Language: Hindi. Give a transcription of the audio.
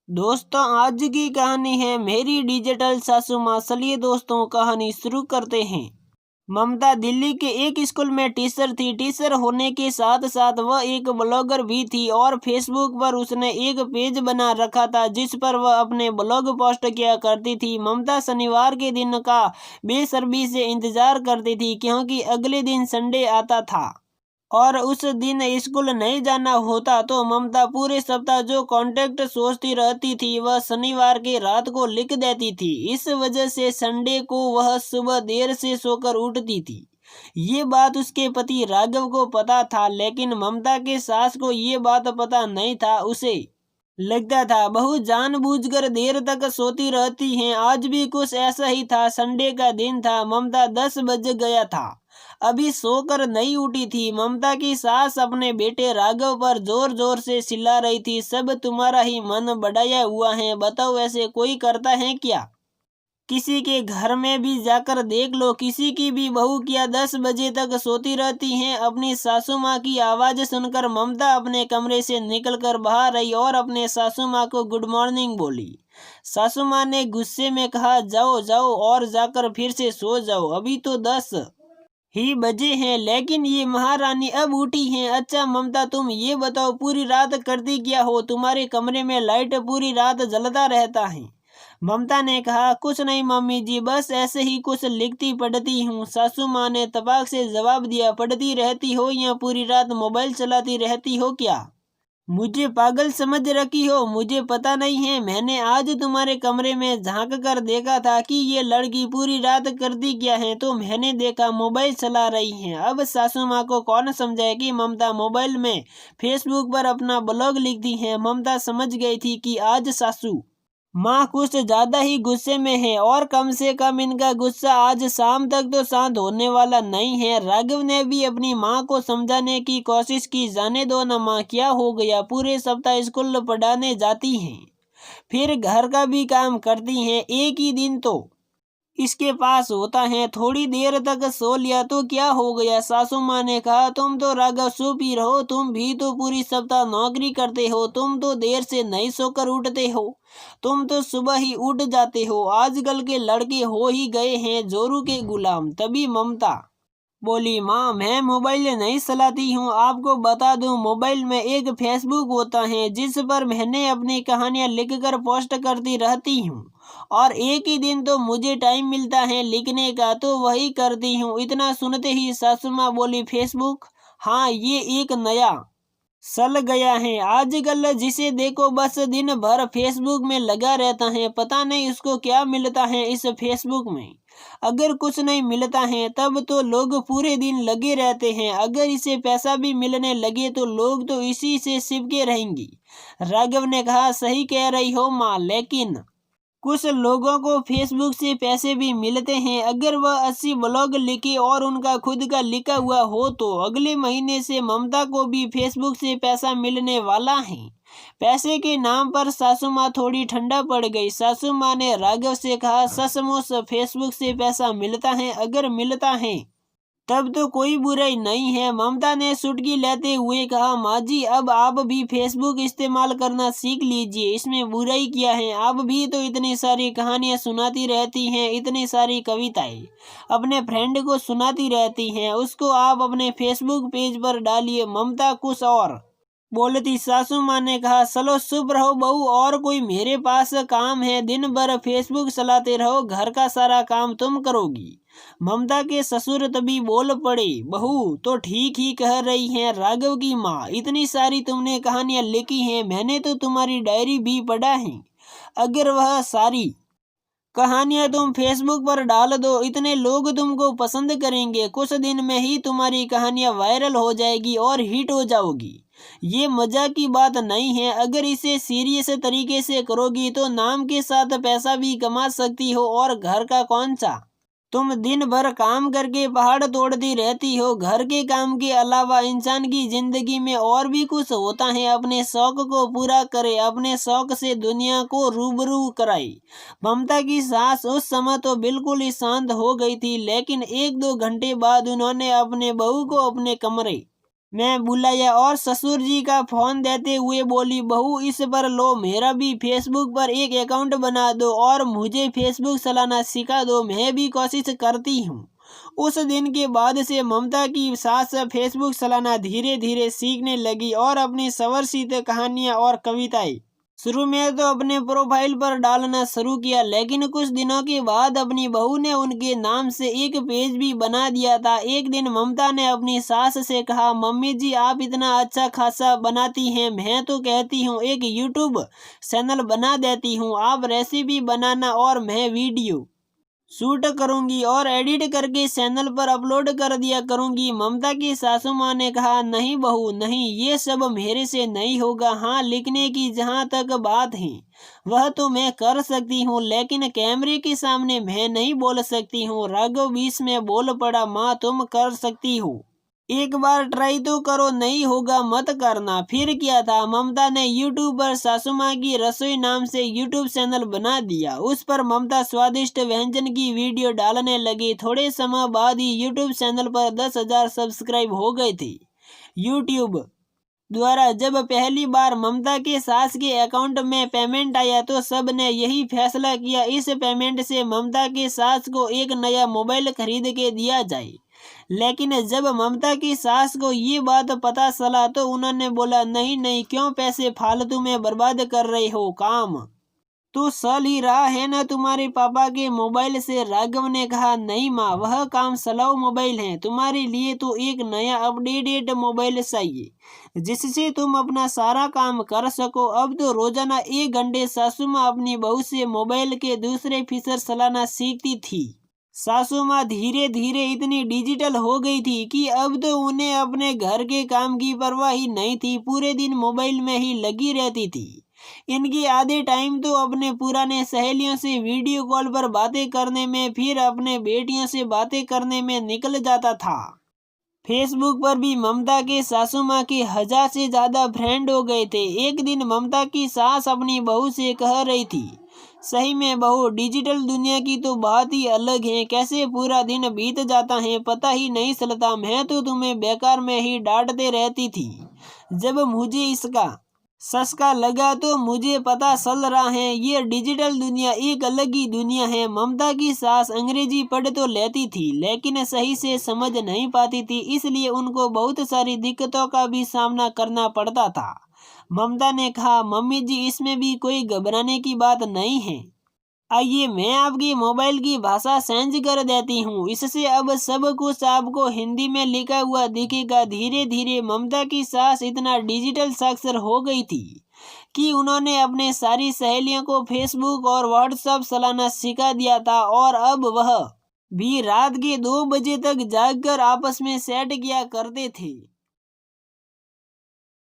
दोस्तों आज की कहानी है मेरी डिजिटल सासू माँ। चलिए दोस्तों कहानी शुरू करते हैं। ममता दिल्ली के एक स्कूल में टीचर थी। टीचर होने के साथ साथ वह एक ब्लॉगर भी थी और फेसबुक पर उसने एक पेज बना रखा था जिस पर वह अपने ब्लॉग पोस्ट किया करती थी। ममता शनिवार के दिन का बेसब्री से इंतजार करती थी क्योंकि अगले दिन संडे आता था और उस दिन स्कूल नहीं जाना होता। तो ममता पूरे सप्ताह जो कॉन्टेक्ट सोचती रहती थी वह शनिवार के रात को लिख देती थी। इस वजह से संडे को वह सुबह देर से सोकर उठती थी। ये बात उसके पति राघव को पता था, लेकिन ममता के सास को ये बात पता नहीं था। उसे लगता था बहू जानबूझकर देर तक सोती रहती हैं। आज भी कुछ ऐसा ही था। संडे का दिन था। ममता 10 बज गया था, अभी सोकर नहीं उठी थी। ममता की सास अपने बेटे राघव पर जोर जोर से चिल्ला रही थी, सब तुम्हारा ही मन बढ़ाया हुआ है, बताओ ऐसे कोई करता है क्या? किसी के घर में भी जाकर देख लो, किसी की भी बहू क्या 10 बजे तक सोती रहती हैं? अपनी सासू माँ की आवाज़ सुनकर ममता अपने कमरे से निकलकर बाहर आई और अपने सासू माँ को गुड मॉर्निंग बोली। सासू माँ ने गुस्से में कहा, जाओ जाओ और जाकर फिर से सो जाओ, अभी तो 10 ही बजे हैं। लेकिन ये महारानी अब उठी हैं। अच्छा ममता तुम ये बताओ पूरी रात करती क्या हो? तुम्हारे कमरे में लाइट पूरी रात जलता रहता है। ममता ने कहा, कुछ नहीं मम्मी जी, बस ऐसे ही कुछ लिखती पढ़ती हूँ। सासू माँ ने तपाक से जवाब दिया, पढ़ती रहती हो या पूरी रात मोबाइल चलाती रहती हो क्या? मुझे पागल समझ रखी हो? मुझे पता नहीं है। मैंने आज तुम्हारे कमरे में झांक कर देखा था कि ये लड़की पूरी रात करती क्या है, तो मैंने देखा मोबाइल चला रही है। अब सासू माँ को कौन समझाए कि ममता मोबाइल में फेसबुक पर अपना ब्लॉग लिखती है। ममता समझ गई थी कि आज सासू माँ कुछ ज्यादा ही गुस्से में है और कम से कम इनका गुस्सा आज शाम तक तो शांत होने वाला नहीं है। राघव ने भी अपनी माँ को समझाने की कोशिश की, जाने दो ना माँ, क्या हो गया, पूरे सप्ताह स्कूल पढ़ाने जाती हैं, फिर घर का भी काम करती हैं, एक ही दिन तो इसके पास होता है, थोड़ी देर तक सो लिया तो क्या हो गया? सासू माँ ने कहा, तुम तो राघव सो पी रहो, तुम भी तो पूरी सप्ताह नौकरी करते हो, तुम तो देर से नहीं सोकर उठते हो, तुम तो सुबह ही उठ जाते हो। आजकल के लड़के हो ही गए हैं जोरू के गुलाम। तभी ममता बोली, माँ मैं मोबाइल नहीं चलाती हूँ, आपको बता दूँ मोबाइल में एक फेसबुक होता है जिस पर मैंने अपनी कहानियाँ लिखकर पोस्ट करती रहती हूँ और एक ही दिन तो मुझे टाइम मिलता है लिखने का, तो वही करती हूँ। इतना सुनते ही सासू माँ बोली, फेसबुक? हाँ ये एक नया सल गया है, आजकल जिसे देखो बस दिन भर फेसबुक में लगा रहता है, पता नहीं उसको क्या मिलता है इस फेसबुक में। अगर कुछ नहीं मिलता है तब तो लोग पूरे दिन लगे रहते हैं, अगर इसे पैसा भी मिलने लगे तो लोग तो इसी से चिपके रहेंगी। राघव ने कहा, सही कह रही हो माँ, लेकिन कुछ लोगों को फेसबुक से पैसे भी मिलते हैं। अगर वह 80 ब्लॉग लिखे और उनका खुद का लिखा हुआ हो तो अगले महीने से ममता को भी फेसबुक से पैसा मिलने वाला है। पैसे के नाम पर सासू माँ थोड़ी ठंडा पड़ गई। सासू माँ ने राघव से कहा, सचमुच फेसबुक से पैसा मिलता है? अगर मिलता है तब तो कोई बुराई नहीं है। ममता ने चुटकी लेते हुए कहा, माँ जी अब आप भी फेसबुक इस्तेमाल करना सीख लीजिए, इसमें बुराई क्या है? आप भी तो इतनी सारी कहानियाँ सुनाती रहती हैं, इतनी सारी कविताएं अपने फ्रेंड को सुनाती रहती हैं, उसको आप अपने फेसबुक पेज पर डालिए। ममता कुछ और बोलती। सासू माँ ने कहा, चलो चुप रहो बहू, और कोई मेरे पास काम है, दिन भर फेसबुक चलाते रहो, घर का सारा काम तुम करोगी। ममता के ससुर तभी बोल पड़े, बहू तो ठीक ही कह रही है राघव की माँ, इतनी सारी तुमने कहानियां लिखी हैं, मैंने तो तुम्हारी डायरी भी पढ़ा है, अगर वह सारी कहानियां तुम फेसबुक पर डाल दो, इतने लोग तुमको पसंद करेंगे, कुछ दिन में ही तुम्हारी कहानियां वायरल हो जाएगी और हिट हो जाओगी। ये मजाक की बात नहीं है, अगर इसे सीरियस तरीके से करोगी तो नाम के साथ पैसा भी कमा सकती हो। और घर का कौन सा तुम दिन भर काम करके पहाड़ तोड़ती रहती हो? घर के काम के अलावा इंसान की जिंदगी में और भी कुछ होता है, अपने शौक को पूरा करे, अपने शौक से दुनिया को रूबरू कराए। ममता की सास उस समय तो बिल्कुल ही शांत हो गई थी, लेकिन 1-2 घंटे बाद उन्होंने अपने बहू को अपने कमरे मैं बुलाया और ससुर जी का फोन देते हुए बोली, बहू इस पर लो, मेरा भी फेसबुक पर एक अकाउंट बना दो और मुझे फेसबुक चलाना सिखा दो, मैं भी कोशिश करती हूँ। उस दिन के बाद से ममता की सास फेसबुक चलाना धीरे धीरे सीखने लगी और अपनी संवर्षित कहानियां और कविताएं शुरू में तो अपने प्रोफाइल पर डालना शुरू किया, लेकिन कुछ दिनों के बाद अपनी बहू ने उनके नाम से एक पेज भी बना दिया था। एक दिन ममता ने अपनी सास से कहा, मम्मी जी आप इतना अच्छा खासा बनाती हैं, मैं तो कहती हूँ एक यूट्यूब चैनल बना देती हूँ, आप रेसिपी बनाना और मैं वीडियो शूट करूंगी और एडिट करके चैनल पर अपलोड कर दिया करूंगी। ममता की सासू माँ ने कहा, नहीं बहू नहीं, ये सब मेरे से नहीं होगा। हाँ, लिखने की जहाँ तक बात है वह तो मैं कर सकती हूँ, लेकिन कैमरे के सामने मैं नहीं बोल सकती हूँ। राघव बीच में बोल पड़ा, माँ तुम कर सकती हो, एक बार ट्राई तो करो, नहीं होगा मत करना। फिर क्या था, ममता ने यूट्यूब पर सासू माँ की रसोई नाम से यूट्यूब चैनल बना दिया। उस पर ममता स्वादिष्ट व्यंजन की वीडियो डालने लगी। थोड़े समय बाद ही यूट्यूब चैनल पर 10,000 सब्सक्राइब हो गए थे। यूट्यूब द्वारा जब पहली बार ममता के सास के अकाउंट में पेमेंट आया तो सब ने यही फैसला किया, इस पेमेंट से ममता के सास को एक नया मोबाइल खरीद के दिया जाए। लेकिन जब ममता की सास को ये बात पता चला तो उन्होंने बोला, नहीं नहीं, क्यों पैसे फालतू में बर्बाद कर रहे हो, काम तो चल ही रहा है ना तुम्हारे पापा के मोबाइल से। राघव ने कहा, नहीं माँ, वह काम स्लो मोबाइल है, तुम्हारे लिए तो एक नया अपडेटेड मोबाइल चाहिए जिससे तुम अपना सारा काम कर सको। अब तो रोजाना 1 घंटे सासू माँ अपनी बहू से मोबाइल के दूसरे फीचर चलाना सीखती थी। सासू माँ धीरे धीरे इतनी डिजिटल हो गई थी कि अब तो उन्हें अपने घर के काम की परवाह ही नहीं थी, पूरे दिन मोबाइल में ही लगी रहती थी। इनकी आधे टाइम तो अपने पुराने सहेलियों से वीडियो कॉल पर बातें करने में, फिर अपने बेटियों से बातें करने में निकल जाता था। फेसबुक पर भी ममता के सासू माँ के 1000 से ज्यादा फ्रेंड हो गए थे। एक दिन ममता की सास अपनी बहू से कह रही थी, सही में बहू, डिजिटल दुनिया की तो बात ही अलग है, कैसे पूरा दिन बीत जाता है पता ही नहीं चलता। मैं तो तुम्हें बेकार में ही डांटते रहती थी, जब मुझे इसका सस्का लगा तो मुझे पता चल रहा है ये डिजिटल दुनिया एक अलग ही दुनिया है। ममता की सास अंग्रेजी पढ़ तो लेती थी लेकिन सही से समझ नहीं पाती थी, इसलिए उनको बहुत सारी दिक्कतों का भी सामना करना पड़ता था। ममता ने कहा, मम्मी जी इसमें भी कोई घबराने की बात नहीं है, आइए मैं आपकी मोबाइल की भाषा चेंज कर देती हूँ, इससे अब सब कुछ आपको हिंदी में लिखा हुआ दिखेगा। धीरे धीरे ममता की सास इतना डिजिटल साक्षर हो गई थी कि उन्होंने अपने सारी सहेलियों को फेसबुक और व्हाट्सएप चलाना सिखा दिया था और अब वह भी रात के 2 बजे तक जागकर आपस में चैट किया करते थे।